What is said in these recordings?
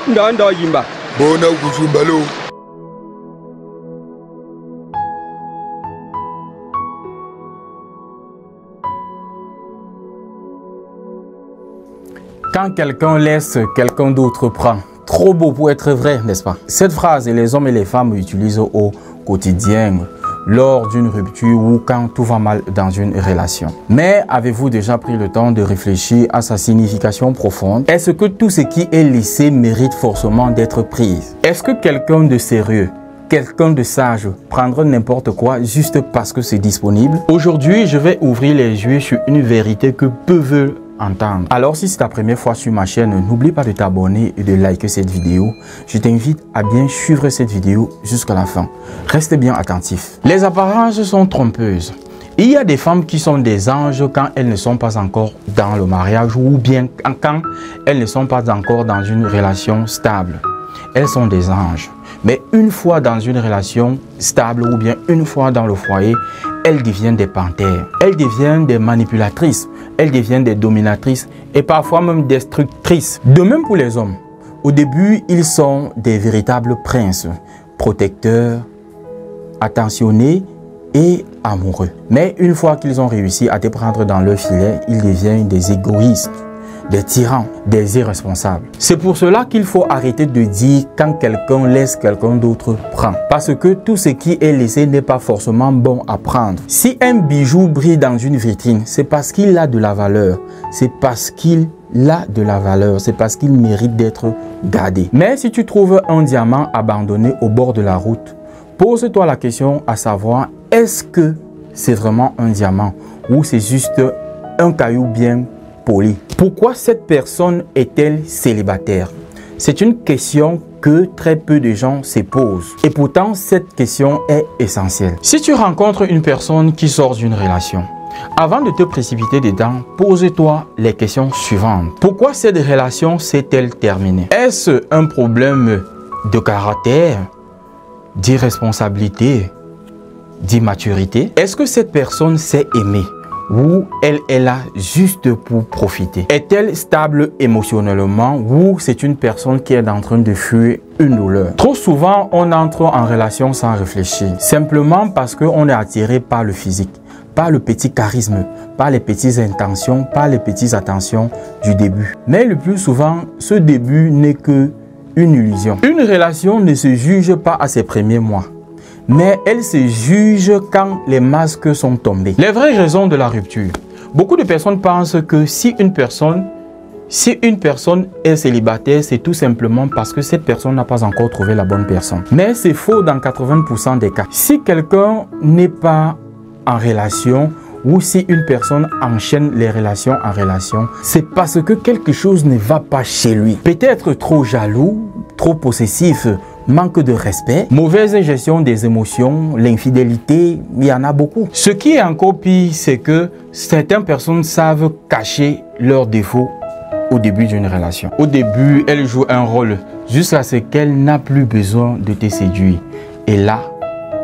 Ndanda yimba. Bona kuzumbalo. Quand quelqu'un laisse, quelqu'un d'autre prend. Trop beau pour être vrai, n'est-ce pas? Cette phrase, les hommes et les femmes utilisent au quotidien, lors d'une rupture ou quand tout va mal dans une relation. Mais avez-vous déjà pris le temps de réfléchir à sa signification profonde? Est-ce que tout ce qui est laissé mérite forcément d'être pris? Est-ce que quelqu'un de sérieux, quelqu'un de sage prendra n'importe quoi juste parce que c'est disponible? Aujourd'hui, je vais ouvrir les yeux sur une vérité que peu veulent entendre. Alors si c'est ta première fois sur ma chaîne, n'oublie pas de t'abonner et de liker cette vidéo. Je t'invite à bien suivre cette vidéo jusqu'à la fin. Reste bien attentif. Les apparences sont trompeuses. Il y a des femmes qui sont des anges quand elles ne sont pas encore dans le mariage ou bien quand elles ne sont pas encore dans une relation stable. Elles sont des anges. Mais une fois dans une relation stable ou bien une fois dans le foyer, elles deviennent des panthères. Elles deviennent des manipulatrices. Elles deviennent des dominatrices et parfois même destructrices. De même pour les hommes. Au début, ils sont des véritables princes, protecteurs, attentionnés et amoureux. Mais une fois qu'ils ont réussi à te prendre dans leur filet, ils deviennent des égoïstes, des tyrans, des irresponsables. C'est pour cela qu'il faut arrêter de dire quand quelqu'un laisse, quelqu'un d'autre prend. Parce que tout ce qui est laissé n'est pas forcément bon à prendre. Si un bijou brille dans une vitrine, c'est parce qu'il a de la valeur. C'est parce qu'il a de la valeur. C'est parce qu'il mérite d'être gardé. Mais si tu trouves un diamant abandonné au bord de la route, pose-toi la question à savoir, est-ce que c'est vraiment un diamant ou c'est juste un caillou bien poli? Pourquoi cette personne est-elle célibataire? C'est une question que très peu de gens se posent. Et pourtant, cette question est essentielle. Si tu rencontres une personne qui sort d'une relation, avant de te précipiter dedans, pose-toi les questions suivantes. Pourquoi cette relation s'est-elle terminée? Est-ce un problème de caractère, d'irresponsabilité, d'immaturité? Est-ce que cette personne s'est aimée? Ou elle est là juste pour profiter? Est-elle stable émotionnellement ou c'est une personne qui est en train de fuir une douleur? Trop souvent, on entre en relation sans réfléchir, simplement parce qu'on est attiré par le physique, par le petit charisme, par les petites intentions, par les petites attentions du début. Mais le plus souvent, ce début n'est que une illusion. Une relation ne se juge pas à ses premiers mois, mais elle se juge quand les masques sont tombés. Les vraies raisons de la rupture. Beaucoup de personnes pensent que si une personne est célibataire, c'est tout simplement parce que cette personne n'a pas encore trouvé la bonne personne. Mais c'est faux dans 80% des cas. Si quelqu'un n'est pas en relation ou si une personne enchaîne les relations en relation, c'est parce que quelque chose ne va pas chez lui. Peut-être trop jaloux, trop possessif, manque de respect, mauvaise gestion des émotions, l'infidélité, il y en a beaucoup. Ce qui est encore pire, c'est que certaines personnes savent cacher leurs défauts au début d'une relation. Au début, elles jouent un rôle jusqu'à ce qu'elle n'a plus besoin de te séduire. Et là,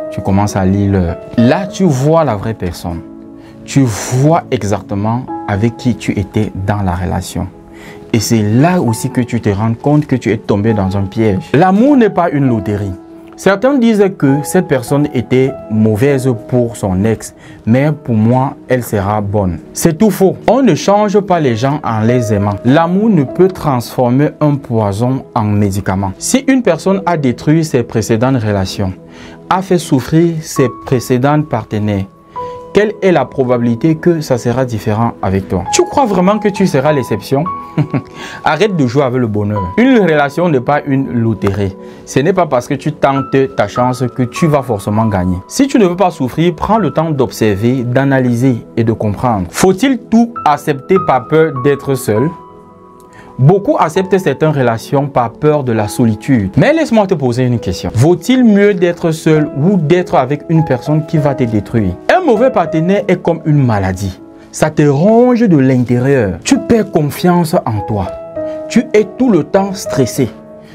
tu commences à lire l'heure. Là, tu vois la vraie personne. Tu vois exactement avec qui tu étais dans la relation. Et c'est là aussi que tu te rends compte que tu es tombé dans un piège. L'amour n'est pas une loterie. Certains disent que cette personne était mauvaise pour son ex, mais pour moi, elle sera bonne. C'est tout faux. On ne change pas les gens en les aimant. L'amour ne peut transformer un poison en médicament. Si une personne a détruit ses précédentes relations, a fait souffrir ses précédents partenaires, quelle est la probabilité que ça sera différent avec toi? Tu crois vraiment que tu seras l'exception? Arrête de jouer avec le bonheur. Une relation n'est pas une loterie. Ce n'est pas parce que tu tentes ta chance que tu vas forcément gagner. Si tu ne veux pas souffrir, prends le temps d'observer, d'analyser et de comprendre. Faut-il tout accepter par peur d'être seul? Beaucoup acceptent certaines relations par peur de la solitude. Mais laisse-moi te poser une question. Vaut-il mieux d'être seul ou d'être avec une personne qui va te détruire? Un mauvais partenaire est comme une maladie. Ça te ronge de l'intérieur. Tu perds confiance en toi. Tu es tout le temps stressé.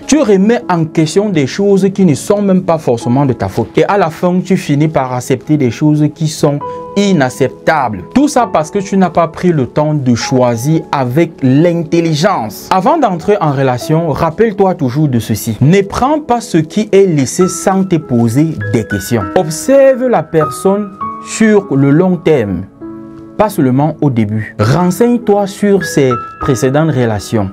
Tu remets en question des choses qui ne sont même pas forcément de ta faute. Et à la fin, tu finis par accepter des choses qui sont inacceptables. Tout ça parce que tu n'as pas pris le temps de choisir avec l'intelligence. Avant d'entrer en relation, rappelle-toi toujours de ceci. Ne prends pas ce qui est laissé sans te poser des questions. Observe la personne sur le long terme, pas seulement au début. Renseigne-toi sur ses précédentes relations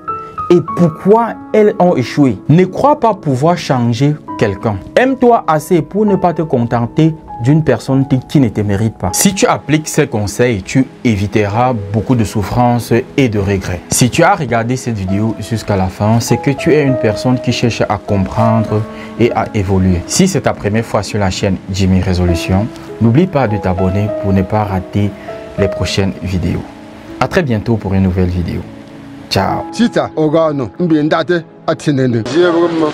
et pourquoi elles ont échoué. Ne crois pas pouvoir changer quelqu'un. Aime-toi assez pour ne pas te contenter d'une personne qui ne te mérite pas. Si tu appliques ces conseils, tu éviteras beaucoup de souffrances et de regrets. Si tu as regardé cette vidéo jusqu'à la fin, c'est que tu es une personne qui cherche à comprendre et à évoluer. Si c'est ta première fois sur la chaîne Jimmy Résolution, n'oublie pas de t'abonner pour ne pas rater les prochaines vidéos. À très bientôt pour une nouvelle vidéo. Ciao. Chita, ogano, mbindate, atinende. Zero mo.